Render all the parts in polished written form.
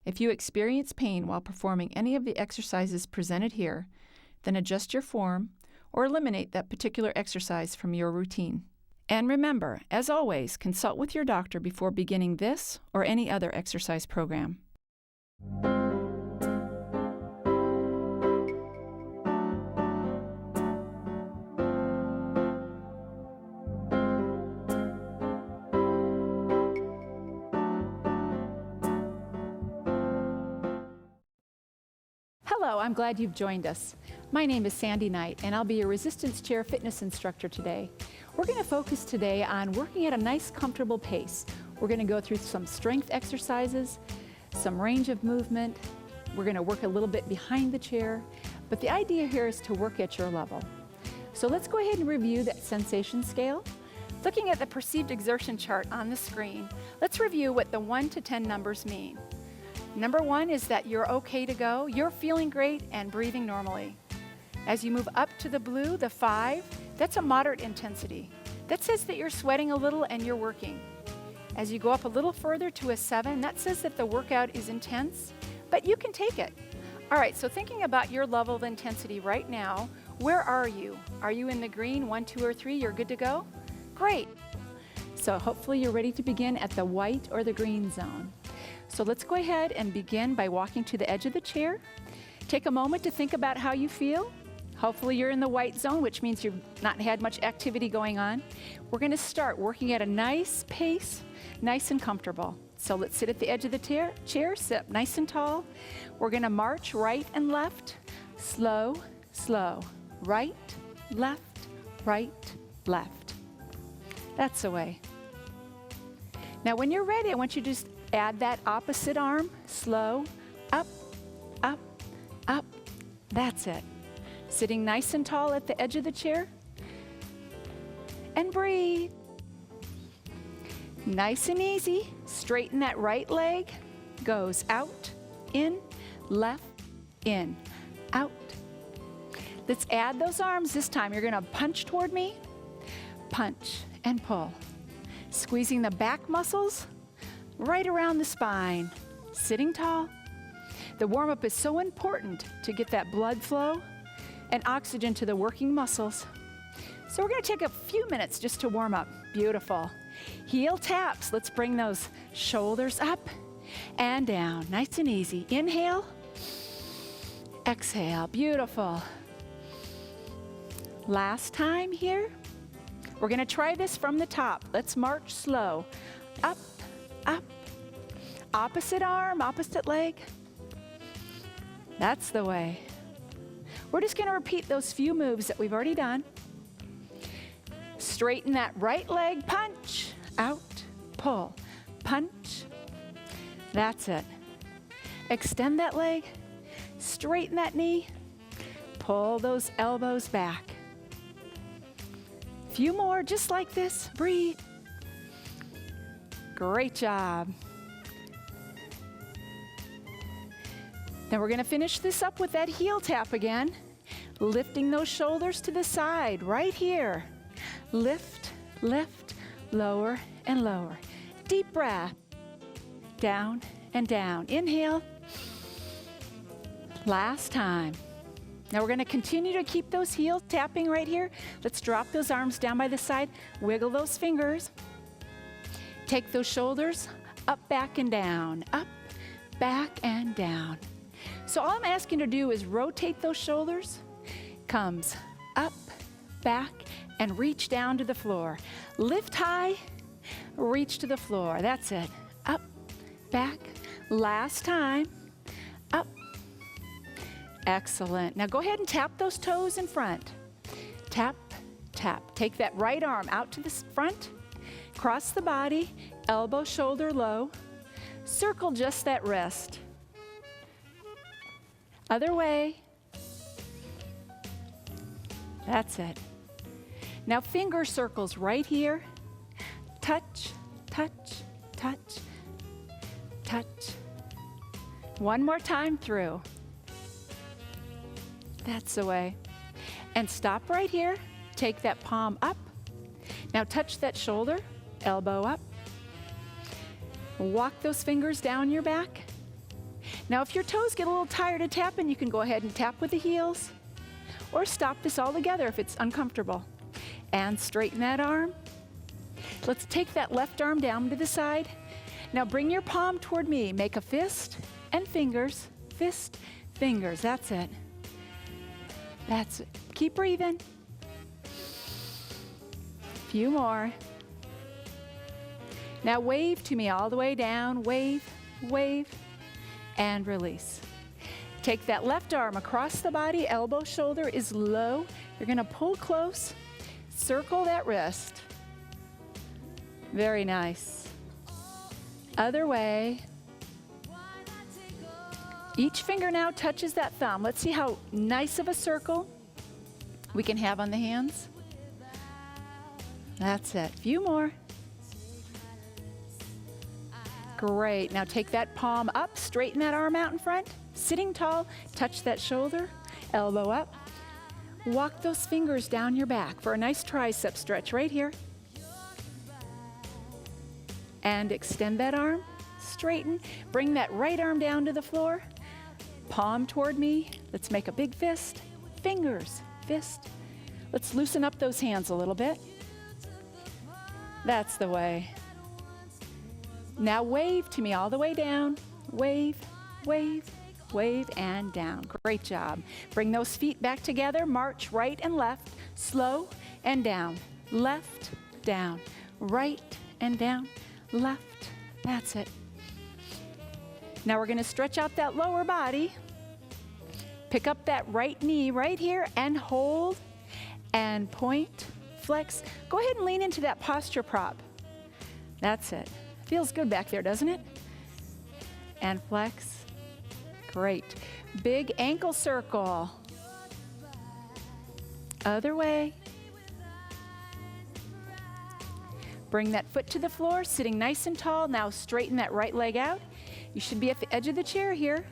If you experience pain while performing any of the exercises presented here, then adjust your form or eliminate that particular exercise from your routine. And remember, as always, consult with your doctor before beginning this or any other exercise program. Hello, I'm glad you've joined us. My name is Sandy Knight, and I'll be your resistance chair fitness instructor today. We're going to focus today on working at a nice, comfortable pace. We're going to go through some strength exercises, some range of movement. We're going to work a little bit behind the chair, but the idea here is to work at your level. So let's go ahead and review that sensation scale. Looking at the perceived exertion chart on the screen, let's review what the 1 to 10 numbers mean. Number 1 is that you're okay to go, you're feeling great and breathing normally. As you move up to the blue, the 5, that's a moderate intensity. That says that you're sweating a little and you're working. As you go up a little further to a 7, that says that the workout is intense, but you can take it. All right, so thinking about your level of intensity right now, where are you? Are you in the green, 1, 2, or 3? You're good to go? Great. So hopefully you're ready to begin at the white or the green zone. So let's go ahead and begin by walking to the edge of the chair. Take a moment to think about how you feel. Hopefully you're in the white zone, which means you've not had much activity going on. We're going to start working at a nice pace, nice and comfortable. So let's sit at the edge of the chair, sit up nice and tall. We're going to march right and left, slow, slow, right, left, left. That's the way. Now when you're ready, I want you to just add that opposite arm, slow, up, up, up. That's it. Sitting nice and tall at the edge of the chair. And breathe. Nice and easy. Straighten that right leg. Goes out, in, left, in, out. Let's add those arms this time. You're going to punch toward me. Punch and pull. Squeezing the back muscles right around the spine, sitting tall. The warm-up is so important to get that blood flow and oxygen to the working muscles. So we're going to take a few minutes just to warm up. Beautiful. Heel taps. Let's bring those shoulders up and down. Nice and easy. Inhale. Exhale. Beautiful. Last time here. We're going to try this from the top. Let's march slow. Up, up. Opposite arm, opposite leg. That's the way. We're just going to repeat those few moves that we've already done. Straighten that right leg, punch, out, pull, punch. That's it. Extend that leg, straighten that knee, pull those elbows back. Few more, just like this. Breathe. Great job. Then we're going to finish this up with that heel tap again. Lifting those shoulders to the side, right here. Lift, lift, lower and lower. Deep breath. Down and down. Inhale. Last time. Now we're going to continue to keep those heels tapping right here. Let's drop those arms down by the side. Wiggle those fingers. Take those shoulders up, back, and down. Up, back, and down. So all I'm asking you to do is rotate those shoulders. Comes up, back, and reach down to the floor. Lift high, reach to the floor. That's it. Up, back. Last time. Up. Excellent. Now go ahead and tap those toes in front. Tap, tap. Take that right arm out to the front. Cross the body, elbow, shoulder low. Circle just that wrist. Other way. That's it. Now finger circles right here. Touch, touch, touch, touch. One more time through. That's the way. And stop right here. Take that palm up. Now touch that shoulder, elbow up. Walk those fingers down your back. Now, if your toes get a little tired of tapping, you can go ahead and tap with the heels or stop this all together if it's uncomfortable. And straighten that arm. Let's take that left arm down to the side. Now bring your palm toward me. Make a fist and fingers, fist, fingers. That's it. That's it. Keep breathing. Few more. Now wave to me all the way down. Wave, wave, and release. Take that left arm across the body. Elbow, shoulder is low. You're going to pull close. Circle that wrist. Very nice. Other way. Each finger now touches that thumb. Let's see how nice of a circle we can have on the hands. That's it. Few more. Great. Now take that palm up, straighten that arm out in front. Sitting tall, touch that shoulder, elbow up. Walk those fingers down your back for a nice tricep stretch right here. And extend that arm, straighten. Bring that right arm down to the floor. Palm toward me. Let's make a big fist. Fingers, fist. Let's loosen up those hands a little bit. That's the way. Now wave to me all the way down. Wave, wave, wave, and down. Great job. Bring those feet back together. March right and left. Slow and down. Left, down. Right and down. Left. That's it. Now we're going to stretch out that lower body. Pick up that right knee right here and hold and point, flex. Go ahead and lean into that posture prop. That's it. Feels good back there, doesn't it? And flex. Great. Big ankle circle. Other way. Bring that foot to the floor, sitting nice and tall. Now straighten that right leg out. You should be at the edge of the chair here.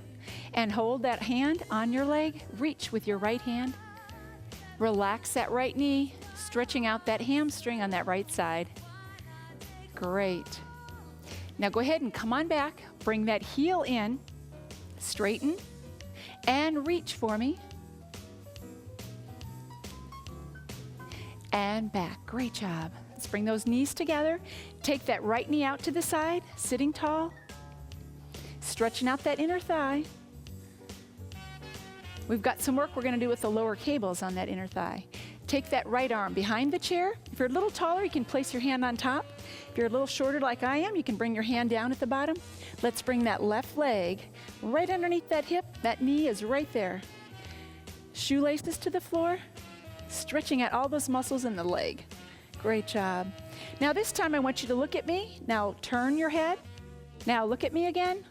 And hold that hand on your leg. Reach with your right hand. Relax that right knee, stretching out that hamstring on that right side. Great. Now go ahead and come on back. Bring that heel in. Straighten and reach for me. And back. Great job. Let's bring those knees together. Take that right knee out to the side, sitting tall. Stretching out that inner thigh. We've got some work we're going to do with the lower cables on that inner thigh. Take that right arm behind the chair. If you're a little taller, you can place your hand on top. If you're a little shorter like I am, you can bring your hand down at the bottom. Let's bring that left leg right underneath that hip. That knee is right there. Shoelaces to the floor, stretching out all those muscles in the leg. Great job. Now this time I want you to look at me. Now turn your head. Now look at me again.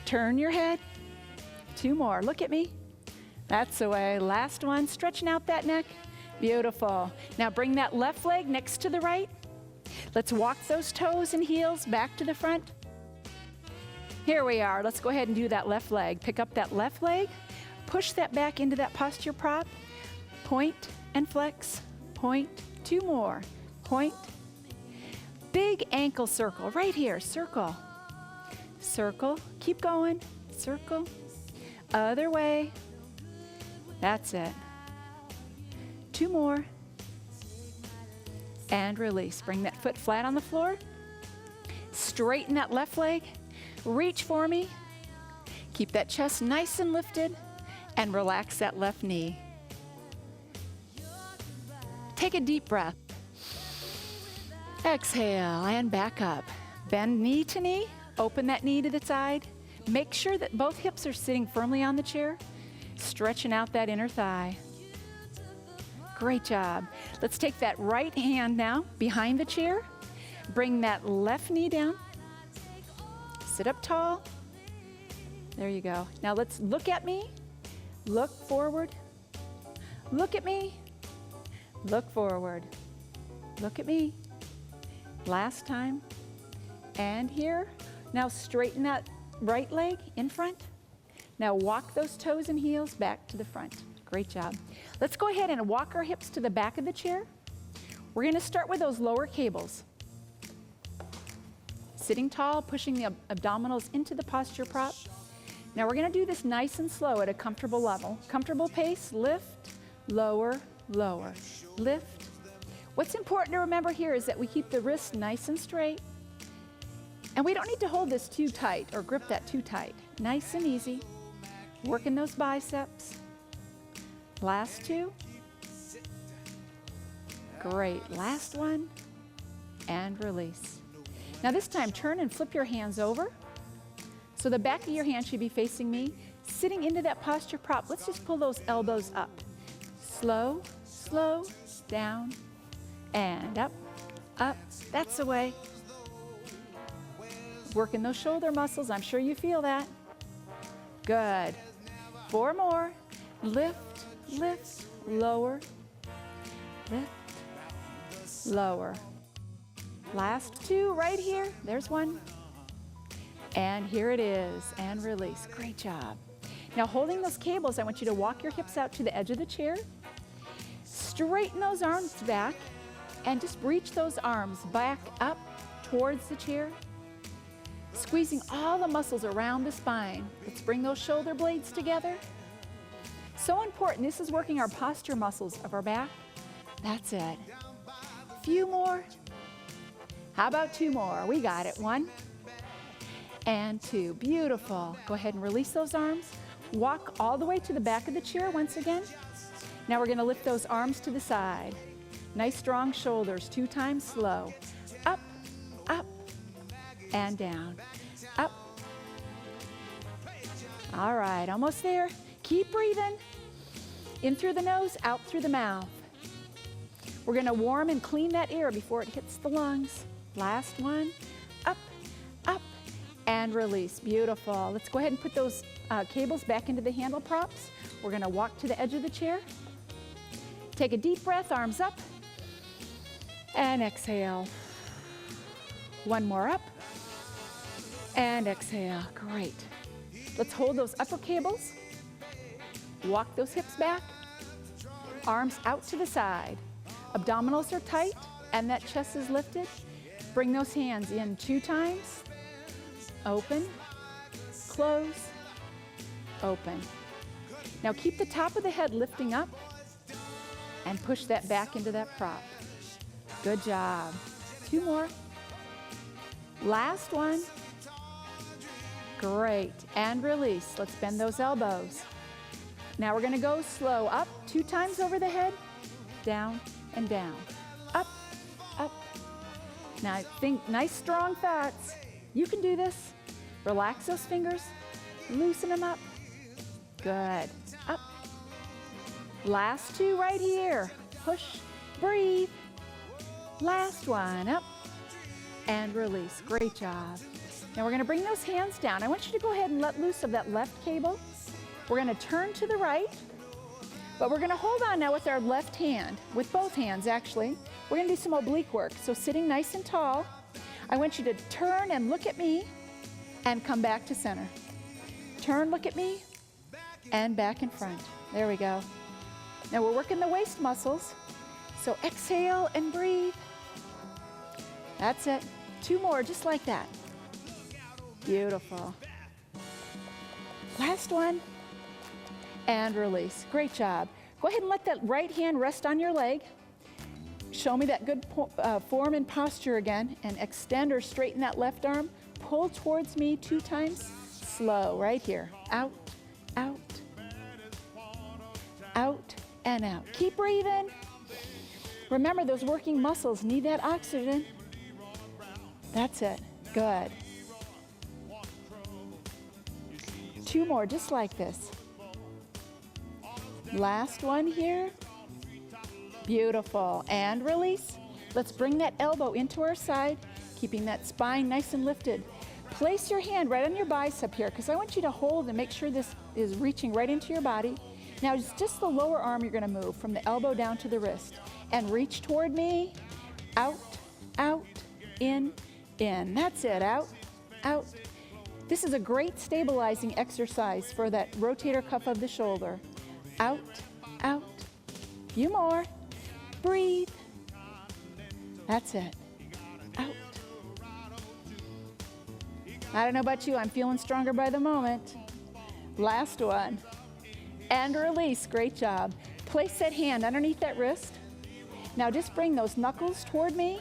Turn your head. Two more. Look at me. That's the way. Last one. Stretching out that neck. Beautiful. Now bring that left leg next to the right. Let's walk those toes and heels back to the front. Here we are. Let's go ahead and do that left leg. Pick up that left leg. Push that back into that posture prop. Point and flex. Point. Two more. Point. Big ankle circle right here. Circle. Circle. Keep going. Circle. Other way. That's it. Two more. And release. Bring that foot flat on the floor. Straighten that left leg. Reach for me. Keep that chest nice and lifted. And relax that left knee. Take a deep breath. Exhale and back up. Bend knee to knee. Open that knee to the side. Make sure that both hips are sitting firmly on the chair. Stretching out that inner thigh. Great job. Let's take that right hand now behind the chair. Bring that left knee down. Sit up tall. There you go. Now let's look at me. Look forward. Look at me. Look forward. Look at me. Last time. And here. Now straighten that right leg in front. Now walk those toes and heels back to the front. Great job. Let's go ahead and walk our hips to the back of the chair. We're going to start with those lower cables. Sitting tall, pushing the abdominals into the posture prop. Now we're going to do this nice and slow at a comfortable level. Comfortable pace, lift, lower, lower, lift. What's important to remember here is that we keep the wrist nice and straight. And we don't need to hold this too tight or grip that too tight. Nice and easy. Working those biceps. Last two. Great. Last one. And release. Now this time, turn and flip your hands over. So the back of your hand should be facing me. Sitting into that posture prop, let's just pull those elbows up. Slow, slow, down, and up, up. That's the way. Working those shoulder muscles. I'm sure you feel that. Good. 4 more. Lift, lift, lower, lift, lower. Last 2 right here. There's 1. And here it is. And release. Great job. Now holding those cables, I want you to walk your hips out to the edge of the chair. Straighten those arms back and just reach those arms back up towards the chair. Squeezing all the muscles around the spine. Let's bring those shoulder blades together. So important. This is working our posture muscles of our back. That's it. A few more. How about 2 more? We got it. 1 and 2. Beautiful. Go ahead and release those arms. Walk all the way to the back of the chair once again. Now we're going to lift those arms to the side. Nice strong shoulders. 2 times slow. Up, up, and down. Up. All right, almost there. Keep breathing. In through the nose, out through the mouth. We're going to warm and clean that air before it hits the lungs. Last one. Up, up, and release. Beautiful. Let's go ahead and put those cables back into the handle props. We're going to walk to the edge of the chair. Take a deep breath, arms up, and exhale. 1 more up, and exhale. Great. Let's hold those upper cables. Walk those hips back. Arms out to the side. Abdominals are tight, and that chest is lifted. Bring those hands in 2 times. Open, close, open. Now keep the top of the head lifting up and push that back into that prop. Good job. 2 more. Last one. Great. And release. Let's bend those elbows. Now we're going to go slow. Up 2 times over the head. Down and down. Up, up. Now think nice strong thoughts. You can do this. Relax those fingers. Loosen them up. Good. Up. Last 2 right here. Push, breathe. Last one. Up and release. Great job. Now we're going to bring those hands down. I want you to go ahead and let loose of that left cable. We're going to turn to the right, but we're going to hold on now with our left hand, with both hands actually. We're going to do some oblique work. So sitting nice and tall, I want you to turn and look at me and come back to center. Turn, look at me, and back in front. There we go. Now we're working the waist muscles. So exhale and breathe. That's it. 2 more, just like that. Beautiful. Last one. And release. Great job. Go ahead and let that right hand rest on your leg. Show me that good form and posture again. And extend or straighten that left arm. Pull towards me 2 times. Slow, right here. Out, out, out, and out. Keep breathing. Remember, those working muscles need that oxygen. That's it. Good. 2 more, just like this. Last one here. Beautiful. And release. Let's bring that elbow into our side, keeping that spine nice and lifted. Place your hand right on your bicep here, because I want you to hold and make sure this is reaching right into your body. Now, it's just the lower arm you're going to move from the elbow down to the wrist. And reach toward me. Out, out, in, in. That's it. Out, out. This is a great stabilizing exercise for that rotator cuff of the shoulder. Out, out. Few more. Breathe. That's it. Out. I don't know about you, I'm feeling stronger by the moment. Last one. And release, great job. Place that hand underneath that wrist. Now just bring those knuckles toward me,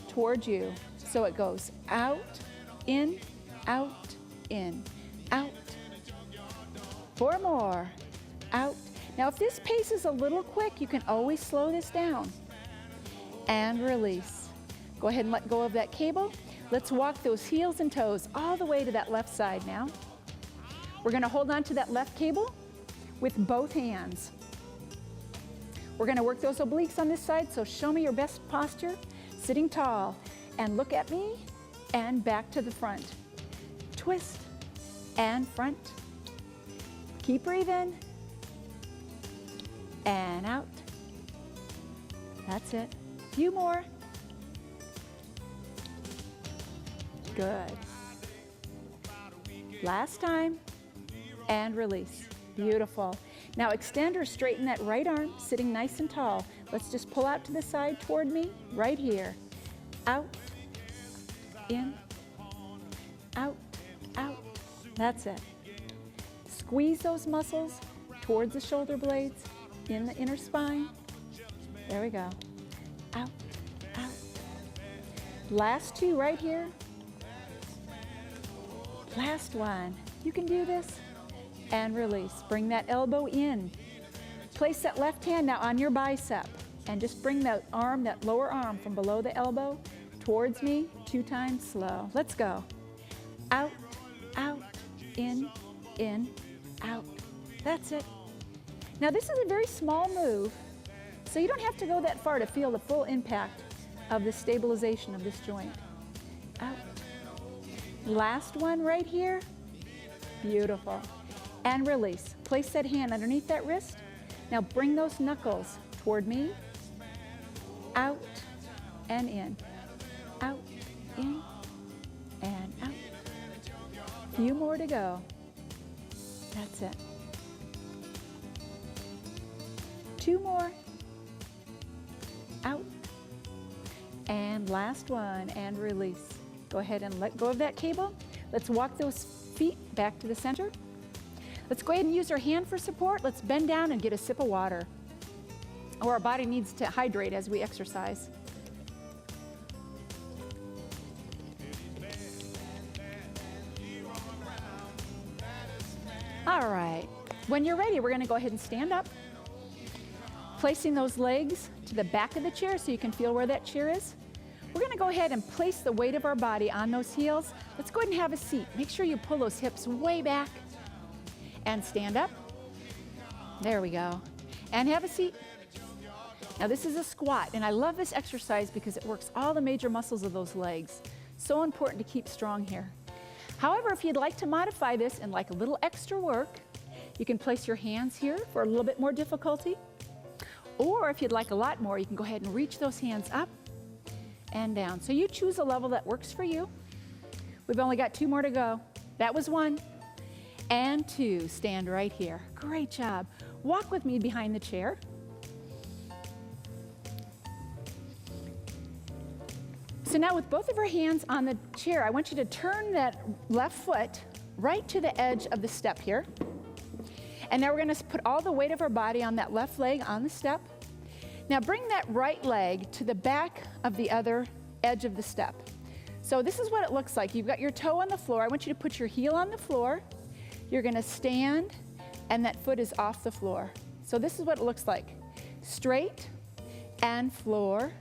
toward you. So it goes out, in, out, in, out. 4 more, out. Now if this pace is a little quick, you can always slow this down. And release. Go ahead and let go of that cable. Let's walk those heels and toes all the way to that left side now. We're gonna hold on to that left cable with both hands. We're gonna work those obliques on this side, so show me your best posture, sitting tall, and look at me, and back to the front. Twist, and front. Keep breathing, and out. That's it. Few more. Good. Last time, and release. Beautiful. Now extend or straighten that right arm, sitting nice and tall. Let's just pull out to the side toward me, right here. Out, in, out, out. That's it. Squeeze those muscles towards the shoulder blades, in the inner spine. There we go. Out, out. Last 2 right here. Last one. You can do this. And release. Bring that elbow in. Place that left hand now on your bicep and just bring that arm, that lower arm from below the elbow towards me 2 times slow. Let's go. Out, out, in, out. That's it. Now this is a very small move, so you don't have to go that far to feel the full impact of the stabilization of this joint. Out. Last one right here. Beautiful. And release. Place that hand underneath that wrist. Now bring those knuckles toward me. Out and in. Out, in, and out. Few more to go. That's it. 2 more. Out. And last one, and release. Go ahead and let go of that cable. Let's walk those feet back to the center. Let's go ahead and use our hand for support. Let's bend down and get a sip of water. Or our body needs to hydrate as we exercise. All right, when you're ready, we're gonna go ahead and stand up. Placing those legs to the back of the chair so you can feel where that chair is. We're gonna go ahead and place the weight of our body on those heels. Let's go ahead and have a seat. Make sure you pull those hips way back and stand up. There we go. And have a seat. Now this is a squat, and I love this exercise because it works all the major muscles of those legs. So important to keep strong here. However, if you'd like to modify this and like a little extra work, you can place your hands here for a little bit more difficulty. Or if you'd like a lot more, you can go ahead and reach those hands up and down. So you choose a level that works for you. We've only got 2 more to go. That was 1. And 2, stand right here. Great job. Walk with me behind the chair. So now with both of our hands on the chair, I want you to turn that left foot right to the edge of the step here. And now we're gonna put all the weight of our body on that left leg on the step. Now bring that right leg to the back of the other edge of the step. So this is what it looks like. You've got your toe on the floor. I want you to put your heel on the floor. You're gonna stand, and that foot is off the floor. So this is what it looks like. Straight, and floor,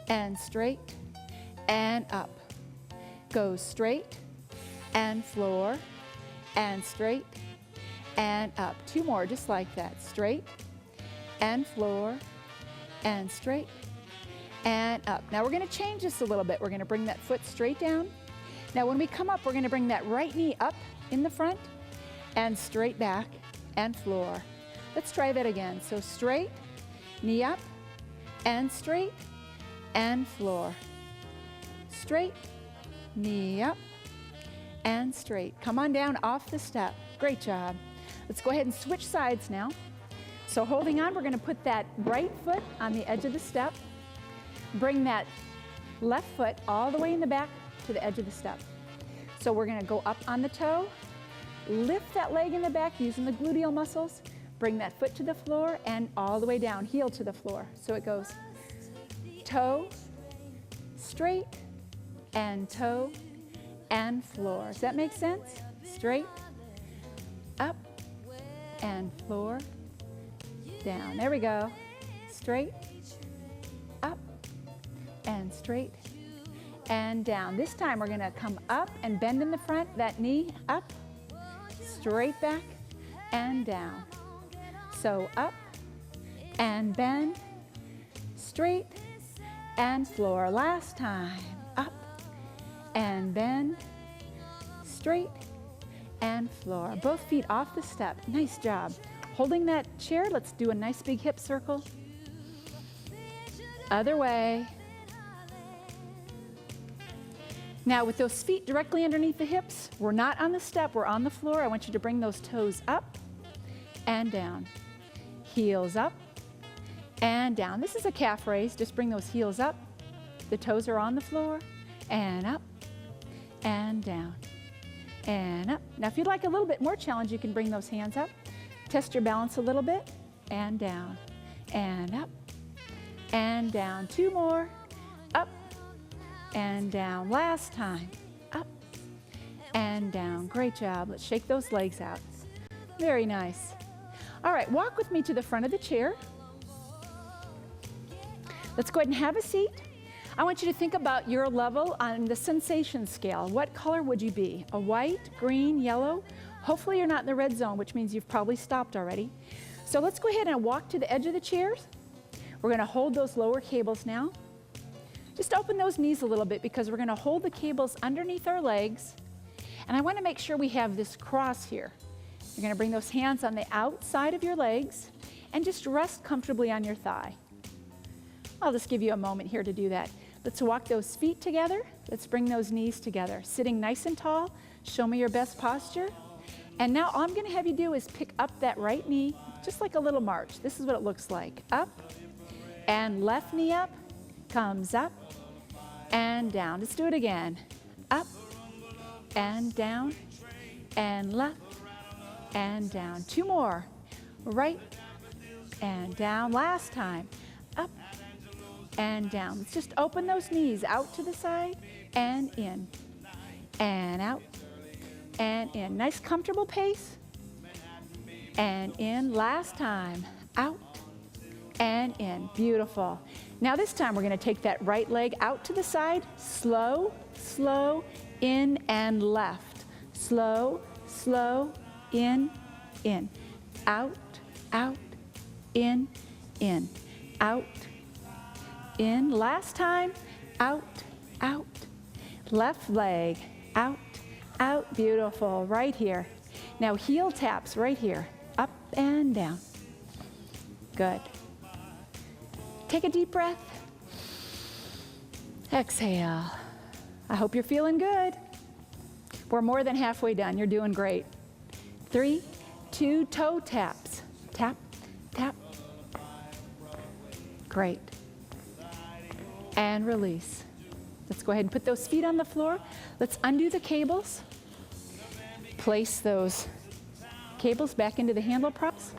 and straight, and up. Go straight, and floor, and straight, and up. 2 more, just like that. Straight, and floor, and straight, and up. Now we're gonna change this a little bit. We're gonna bring that foot straight down. Now when we come up, we're gonna bring that right knee up in the front, and straight back, and floor. Let's try that again. So straight, knee up, and straight, and floor. Straight, knee up, and straight. Come on down off the step. Great job. Let's go ahead and switch sides now. So holding on, we're gonna put that right foot on the edge of the step. Bring that left foot all the way in the back to the edge of the step. So we're gonna go up on the toe, lift that leg in the back using the gluteal muscles. Bring that foot to the floor and all the way down, heel to the floor. So it goes toe, straight, and toe, and floor. Does that make sense? Straight, up, and floor, down. There we go. Straight, up, and straight, and down. This time we're gonna come up and bend in the front, that knee up, straight back, and down. So up, and bend, straight, and floor. Last time, up, and bend, straight, and floor. Both feet off the step. Nice job. Holding that chair, let's do a nice big hip circle. Other way. Now with those feet directly underneath the hips, we're not on the step, we're on the floor. I want you to bring those toes up and down. Heels up and down. This is a calf raise. Just bring those heels up. The toes are on the floor and up and down and up. Now if you'd like a little bit more challenge, you can bring those hands up. Test your balance a little bit and down and up and down. Two more. Up and down. Last time. Up and down. Great job. Let's shake those legs out. Very nice. All right, walk with me to the front of the chair. Let's go ahead and have a seat. I want you to think about your level on the sensation scale. What color would you be? A white, green, yellow? Hopefully you're not in the red zone, which means you've probably stopped already. So let's go ahead and walk to the edge of the chairs. We're gonna hold those lower cables now. Just open those knees a little bit because we're gonna hold the cables underneath our legs. And I wanna make sure we have this cross here. You're gonna bring those hands on the outside of your legs and just rest comfortably on your thigh. I'll just give you a moment here to do that. Let's walk those feet together. Let's bring those knees together. Sitting nice and tall, show me your best posture. And now all I'm gonna have you do is pick up that right knee, just like a little march. This is what it looks like. Up, and left knee up, comes up, and down. Let's do it again. Up, and down, and left, and down. Two more. Right, and down. Last time. Up, and down. Let's just open those knees out to the side, and in, and out, and in. Nice comfortable pace. And in. Last time. Out and in. Beautiful. Now this time we're going to take that right leg out to the side. Slow, slow, in and left. Slow, slow, in, out, out, in, out, in. Last time. Out, out. Left leg. Out, out. Beautiful. Right here. Now heel taps right here. Up and down. Good. Take a deep breath. Exhale. I hope you're feeling good. We're more than halfway done. You're doing great. 3, 2, toe taps. Tap, tap. Great. And release. Let's go ahead and put those feet on the floor. Let's undo the cables. Place those cables back into the handle props.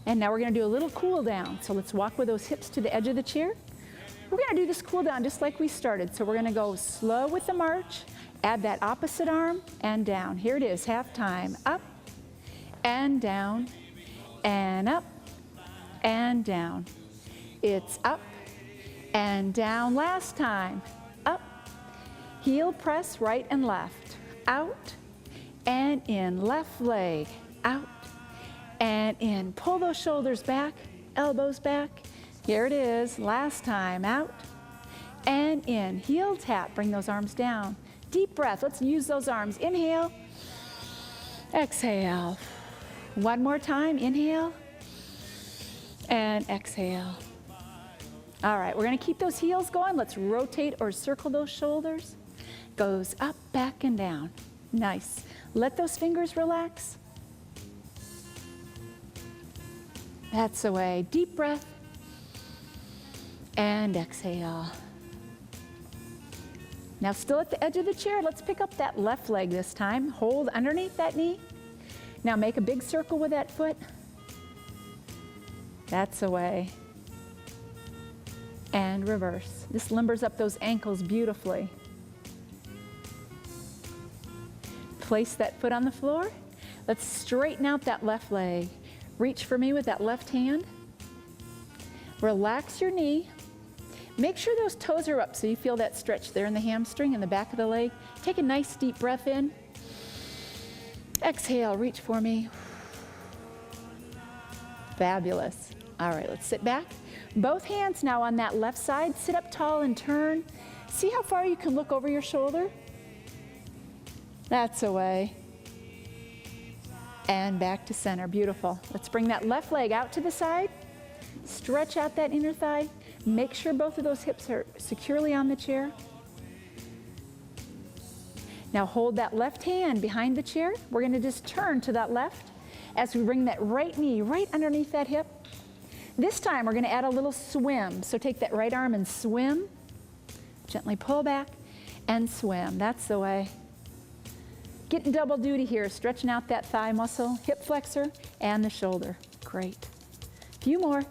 And now we're going to do a little cool down. So let's walk with those hips to the edge of the chair. We're going to do this cool down just like we started. So we're going to go slow with the march, add that opposite arm and down. Here it is, half time. Up and down and up and down. It's up and down. Last time. Up, heel press right and left. Out and in. Left leg. Out and in. Pull those shoulders back, elbows back. Here it is. Last time. Out and in. Heel tap. Bring those arms down. Deep breath. Let's use those arms. Inhale. Exhale. One more time. Inhale. And exhale. All right, we're going to keep those heels going. Let's rotate or circle those shoulders. Goes up, back, and down. Nice. Let those fingers relax. That's the way. Deep breath. And exhale. Now still at the edge of the chair, let's pick up that left leg this time. Hold underneath that knee. Now make a big circle with that foot. That's the way. And reverse. This limbers up those ankles beautifully. Place that foot on the floor. Let's straighten out that left leg. Reach for me with that left hand. Relax your knee. Make sure those toes are up so you feel that stretch there in the hamstring and the back of the leg. Take a nice deep breath in. Exhale, reach for me. Fabulous. All right, let's sit back. Both hands now on that left side. Sit up tall and turn. See how far you can look over your shoulder? That's the way. And back to center. Beautiful. Let's bring that left leg out to the side. Stretch out that inner thigh. Make sure both of those hips are securely on the chair. Now hold that left hand behind the chair. We're going to just turn to that left as we bring that right knee right underneath that hip. This time we're going to add a little swim. So take that right arm and swim. Gently pull back and swim. That's the way. Getting double duty here, stretching out that thigh muscle, hip flexor, and the shoulder. Great. A few more.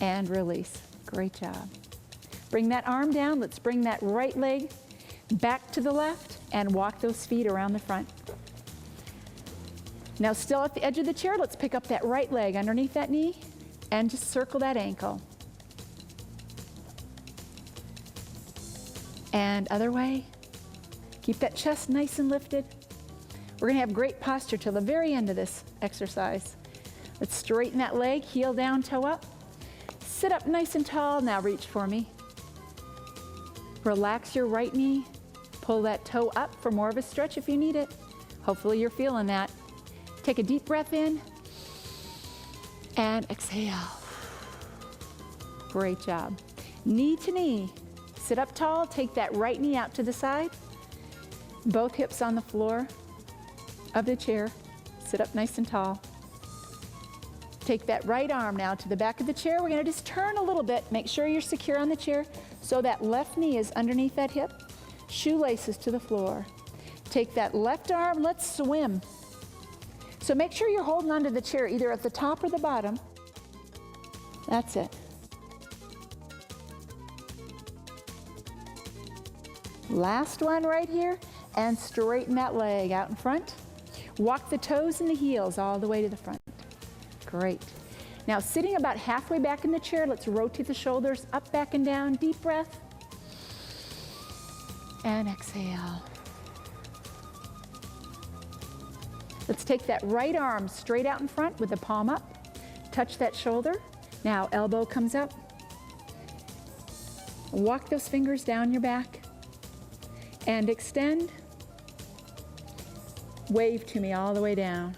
And release. Great job. Bring that arm down. Let's bring that right leg back to the left and walk those feet around the front. Now still at the edge of the chair, let's pick up that right leg underneath that knee and just circle that ankle. And other way. Keep that chest nice and lifted. We're going to have great posture till the very end of this exercise. Let's straighten that leg, heel down, toe up. Sit up nice and tall. Now reach for me. Relax your right knee. Pull that toe up for more of a stretch if you need it. Hopefully you're feeling that. Take a deep breath in and exhale. Great job. Knee to knee. Sit up tall. Take that right knee out to the side. Both hips on the floor of the chair. Sit up nice and tall. Take that right arm now to the back of the chair. We're going to just turn a little bit. Make sure you're secure on the chair so that left knee is underneath that hip. Shoelaces to the floor. Take that left arm. Let's swim. So make sure you're holding onto the chair either at the top or the bottom. That's it. Last one right here. And straighten that leg out in front. Walk the toes and the heels all the way to the front. Great. Now sitting about halfway back in the chair, let's rotate the shoulders up, back, and down. Deep breath. And exhale. Let's take that right arm straight out in front with the palm up. Touch that shoulder. Now elbow comes up. Walk those fingers down your back. And extend. Wave to me all the way down.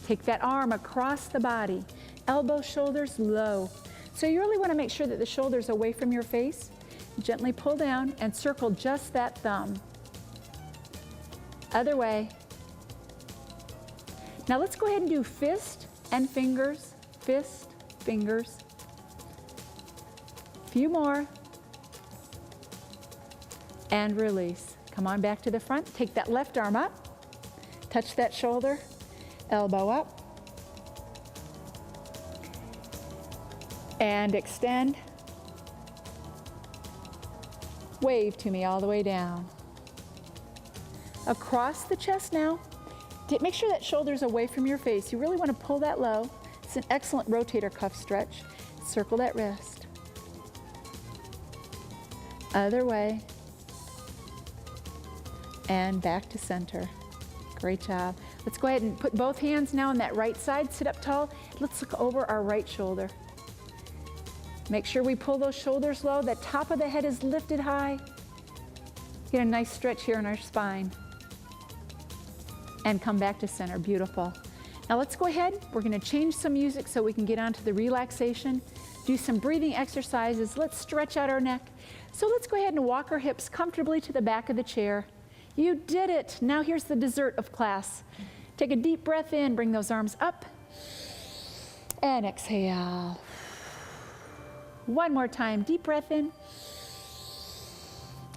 Take that arm across the body. Elbow, shoulders low. So you really want to make sure that the shoulders are away from your face. Gently pull down and circle just that thumb. Other way. Now let's go ahead and do fist and fingers. Fist, fingers. A few more. And release. Come on back to the front. Take that left arm up. Touch that shoulder. Elbow up. And extend. Wave to me all the way down. Across the chest now. Make sure that shoulder's away from your face. You really want to pull that low. It's an excellent rotator cuff stretch. Circle that wrist. Other way. And back to center. Great job. Let's go ahead and put both hands now on that right side. Sit up tall. Let's look over our right shoulder. Make sure we pull those shoulders low. The top of the head is lifted high. Get a nice stretch here in our spine. And come back to center. Beautiful. Now let's go ahead. We're going to change some music so we can get on to the relaxation. Do some breathing exercises. Let's stretch out our neck. So let's go ahead and walk our hips comfortably to the back of the chair. You did it. Now here's the dessert of class. Take a deep breath in, bring those arms up, and exhale. One more time, deep breath in,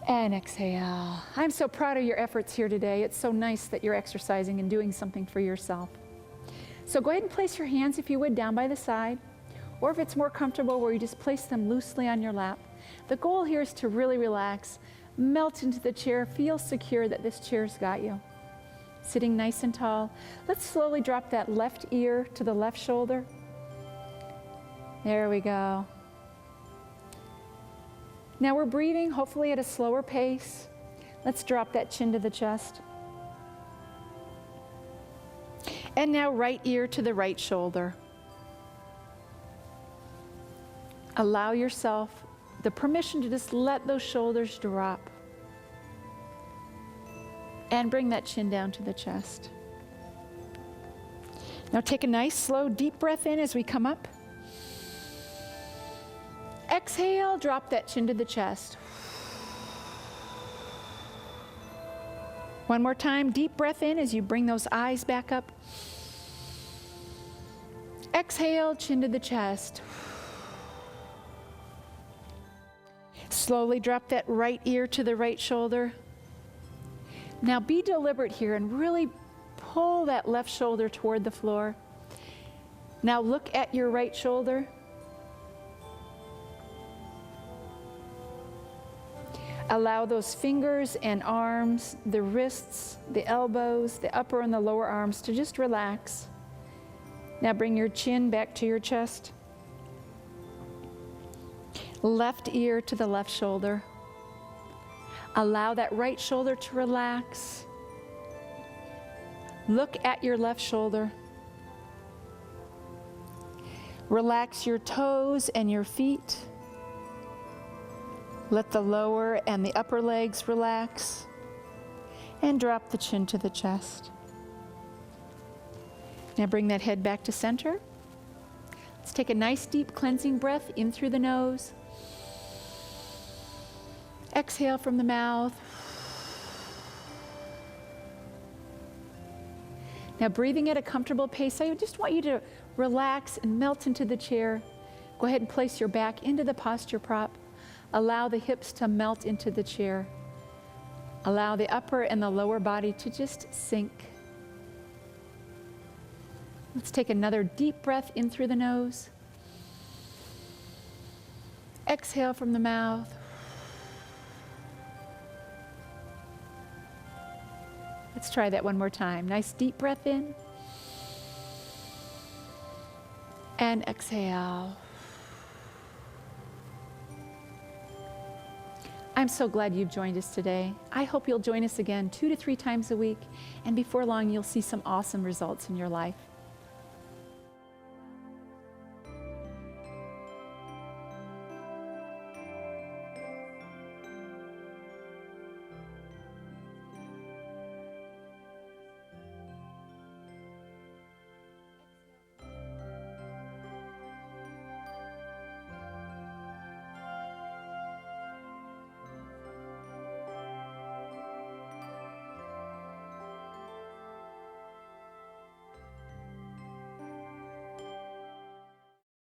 And exhale. I'm so proud of your efforts here today. It's so nice that you're exercising and doing something for yourself. So go ahead and place your hands, if you would, down by the side, or if it's more comfortable where you just place them loosely on your lap. The goal here is to really relax, melt into the chair, feel secure that this chair's got you. Sitting nice and tall. Let's slowly drop that left ear to the left shoulder. There we go. Now we're breathing, hopefully at a slower pace. Let's drop that chin to the chest. And now right ear to the right shoulder. Allow yourself the permission to just let those shoulders drop. And bring that chin down to the chest. Now take a nice, slow, deep breath in as we come up. Exhale, drop that chin to the chest. One more time, deep breath in as you bring those eyes back up. Exhale, chin to the chest. Slowly drop that right ear to the right shoulder. Now be deliberate here and really pull that left shoulder toward the floor. Now look at your right shoulder. Allow those fingers and arms, the wrists, the elbows, the upper and the lower arms to just relax. Now bring your chin back to your chest. Left ear to the left shoulder. Allow that right shoulder to relax. Look at your left shoulder. Relax your toes and your feet. Let the lower and the upper legs relax. And drop the chin to the chest. Now bring that head back to center. Let's take a nice deep cleansing breath in through the nose. Exhale from the mouth. Now breathing at a comfortable pace, I just want you to relax and melt into the chair. Go ahead and place your back into the posture prop. Allow the hips to melt into the chair. Allow the upper and the lower body to just sink. Let's take another deep breath in through the nose. Exhale from the mouth. Let's try that one more time. Nice deep breath in. And exhale. I'm so glad you've joined us today. I hope you'll join us again 2 to 3 times a week, and before long you'll see some awesome results in your life.